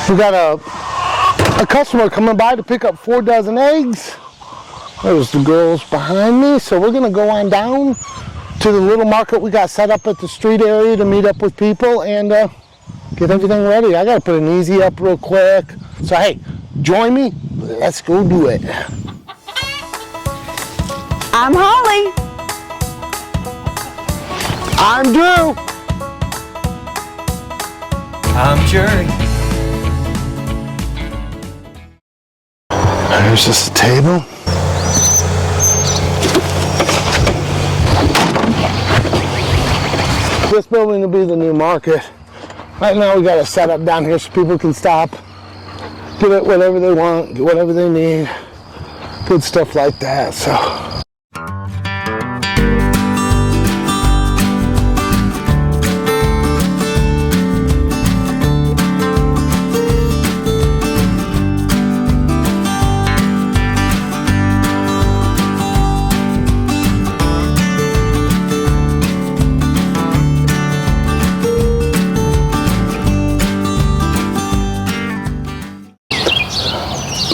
We got a customer coming by to pick up 4 dozen eggs. There's the girls behind me. So we're gonna go on down to the little market we got set up at the street area to meet up with people and get everything ready. I gotta put an easy up real quick. So hey, join me. Let's go do it. I'm Holly. I'm Drew. I'm Jerry. There's just a table. This building will be the new market. Right now we got it set up down here so people can stop, get it whatever they want, get whatever they need, good stuff like that. So.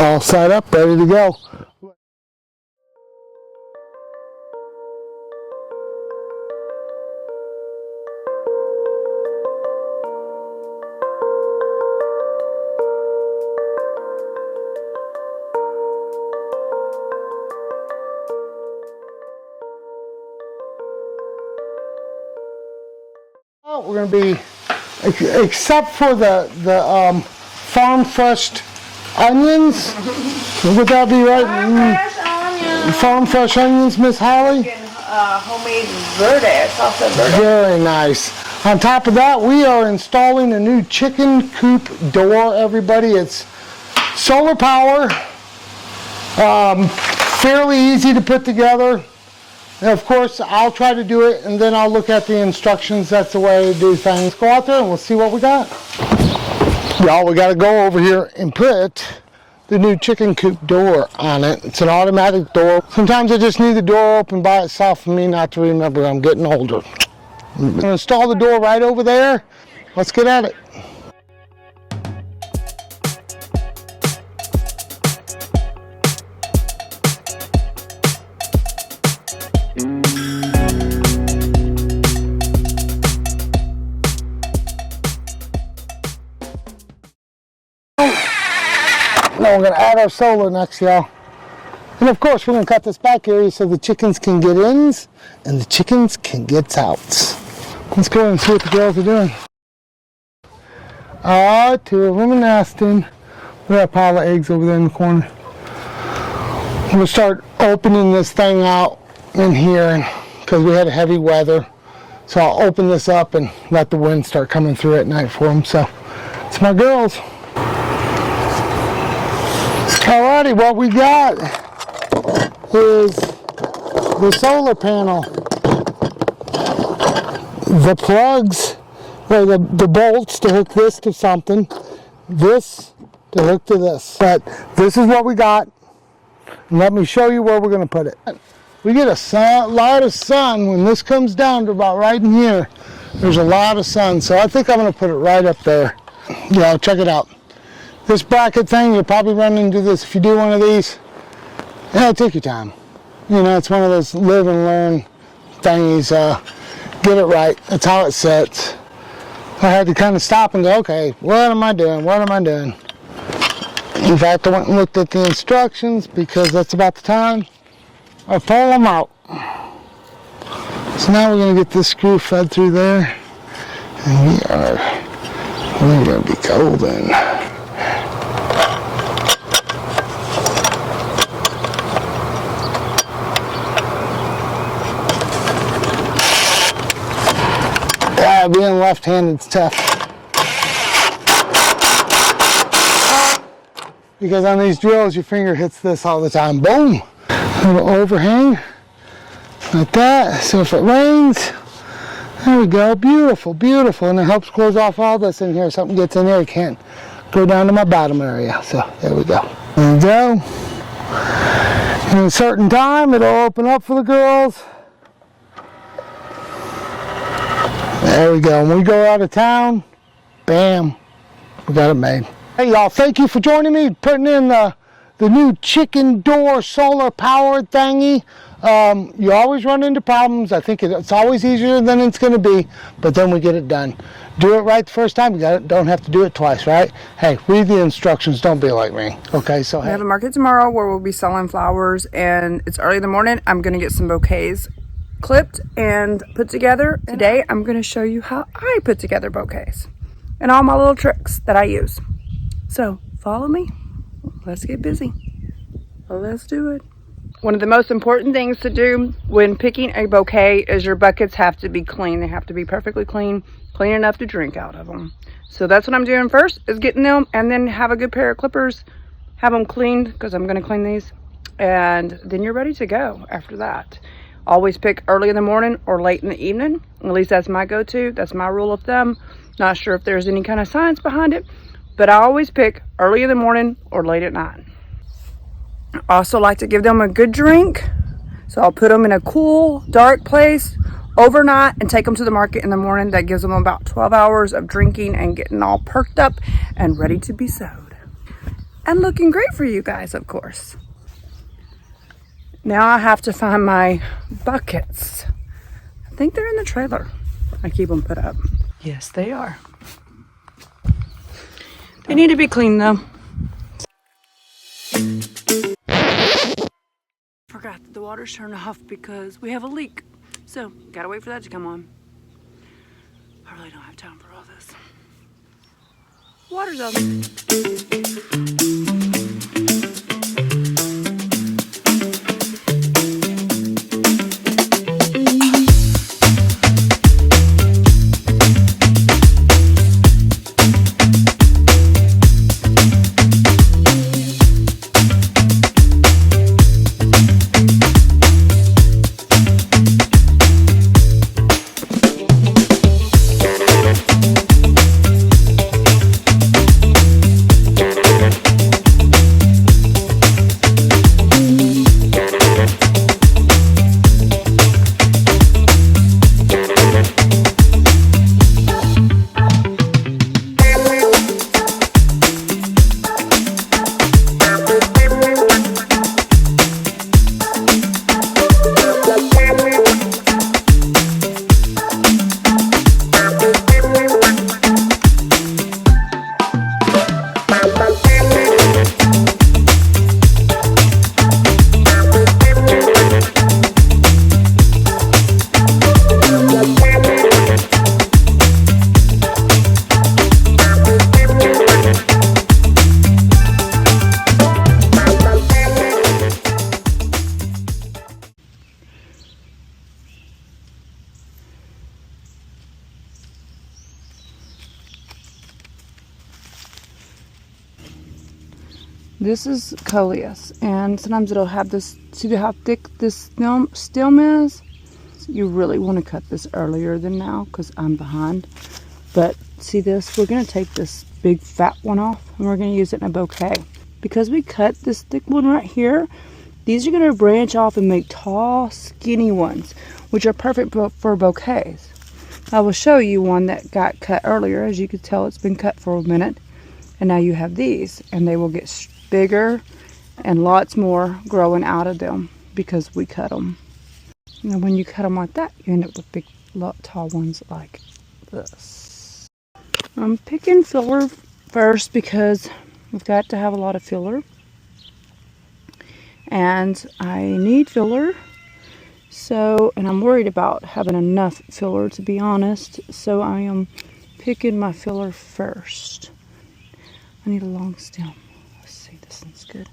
All set up, ready to go. We're going to be, except for the farm fresh onions, would that be right? Fresh onions. Farm fresh onions, Miss Holly? Homemade verde, salsa verde. Very nice. On top of that, we are installing a new chicken coop door, everybody. It's solar power, fairly easy to put together. And of course, I'll try to do it and then I'll look at the instructions. That's the way to do things. Go out there and we'll see what we got. Y'all, we got to go over here and put the new chicken coop door on it. It's an automatic door. Sometimes I just need the door open by itself for me not to remember. I'm getting older. I'm going to install the door right over there. Let's get at it. Now we're going to add our solar next, y'all. And of course, we're going to cut this back area so the chickens can get ins and the chickens can get outs. Let's go and see what the girls are doing. Oh, 2 of them are nesting. Look at that pile of eggs over there in the corner. I'm going to start opening this thing out in here because we had heavy weather. So I'll open this up and let the wind start coming through at night for them. So it's my girls. Alrighty, what we got is the solar panel, the plugs, or the bolts to hook this to something, this to hook to this. But this is what we got. And let me show you where we're going to put it. We get a lot of sun when this comes down to about right in here. There's a lot of sun, so I think I'm going to put it right up there. Yeah, check it out. This bracket thing, you'll probably run into this if you do one of these. Yeah, take your time. You know, it's one of those live and learn thingies. Get it right. That's how it sits. I had to kind of stop and go, okay, what am I doing? What am I doing? In fact, I went and looked at the instructions because that's about the time I pull them out. So now we're going to get this screw fed through there. And we're going to be golden. Being left-handed is tough. Because on these drills, your finger hits this all the time. Boom! A little overhang, like that. So if it rains, there we go. Beautiful, beautiful. And it helps close off all this in here. Something gets in there, it can't go down to my bottom area. So there we go. There we go. In a certain time, it'll open up for the girls. There we go. When we go out of town, bam, we got it made. Hey y'all, thank you for joining me, putting in the new chicken door solar powered thingy. You always run into problems. I think it's always easier than it's going to be, but then we get it done. Do it right the first time. You don't have to do it twice, right? Hey, read the instructions. Don't be like me. Okay, so We have a market tomorrow where we'll be selling flowers, and it's early in the morning. I'm going to get some bouquets clipped and put together. Today, I'm going to show you how I put together bouquets and all my little tricks that I use. So, follow me. Let's get busy. Let's do it. One of the most important things to do when picking a bouquet is your buckets have to be clean. They have to be perfectly clean, clean enough to drink out of them. So that's what I'm doing first, is getting them, and then have a good pair of clippers, have them cleaned, because I'm going to clean these, and then you're ready to go after that. Always pick early in the morning or late in the evening. At least that's my go-to. That's my rule of thumb. Not sure if there's any kind of science behind it, but I always pick early in the morning or late at night. I also like to give them a good drink, so I'll put them in a cool, dark place overnight and take them to the market in the morning. That gives them about 12 hours of drinking and getting all perked up and ready to be sold. And looking great for you guys, of course. Now I have to find my buckets. I think they're in the trailer. I keep them put up. Yes, they are. They need to be cleaned though. Forgot that the water's turned off because we have a leak. So, gotta wait for that to come on. I really don't have time for all this. Water's on. This is coleus, and sometimes it'll have this, see how thick this stem is? You really want to cut this earlier than now because I'm behind. But see this? We're going to take this big fat one off and we're going to use it in a bouquet. Because we cut this thick one right here, these are going to branch off and make tall, skinny ones, which are perfect for bouquets. I will show you one that got cut earlier. As you can tell, it's been cut for a minute. And now you have these, and they will get bigger and lots more growing out of them because we cut them. And when you cut them like that, you end up with big, tall ones like this. I'm picking filler first because we've got to have a lot of filler. And I need filler. So, and I'm worried about having enough filler, to be honest. So I am picking my filler first. I need a long stem. Let's see, this one's good.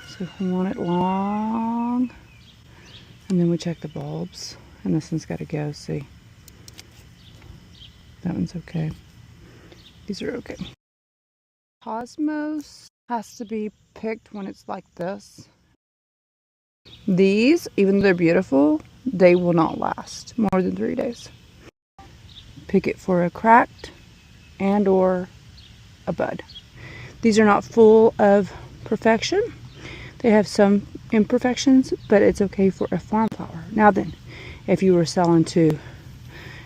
So we want it long. And then we check the bulbs. And this one's got to go, see. That one's okay. These are okay. Cosmos has to be picked when it's like this. These, even though they're beautiful, they will not last more than 3 days. Pick it for a cracked and or a bud. These are not full of perfection. They have some imperfections, but it's okay for a farm flower. Now then, if you were selling to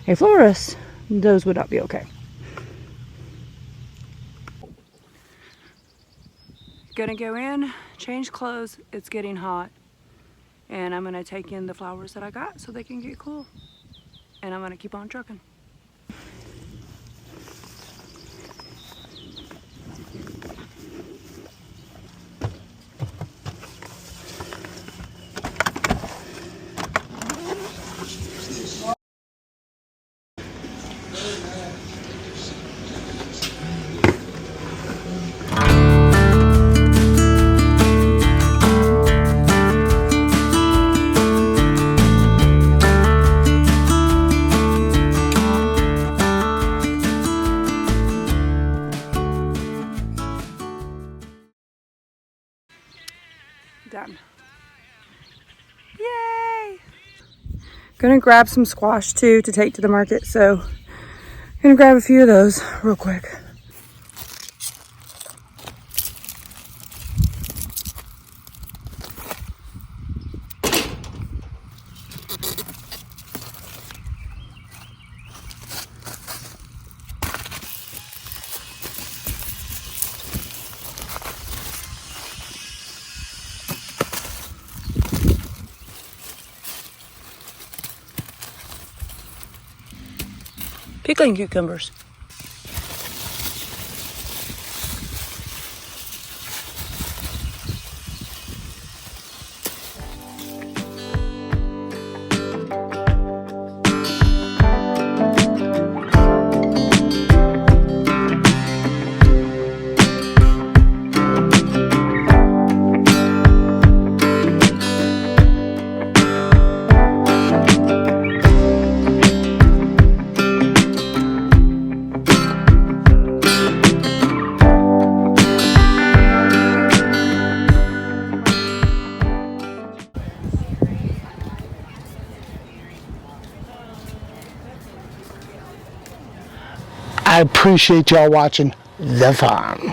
a florist, those would not be okay. Gonna go in, change clothes. It's getting hot. And I'm gonna take in the flowers that I got so they can get cool. And I'm gonna keep on trucking. Done. Yay! Gonna grab some squash too to take to the market, so gonna grab a few of those real quick. Pickling cucumbers. I appreciate y'all watching the farm.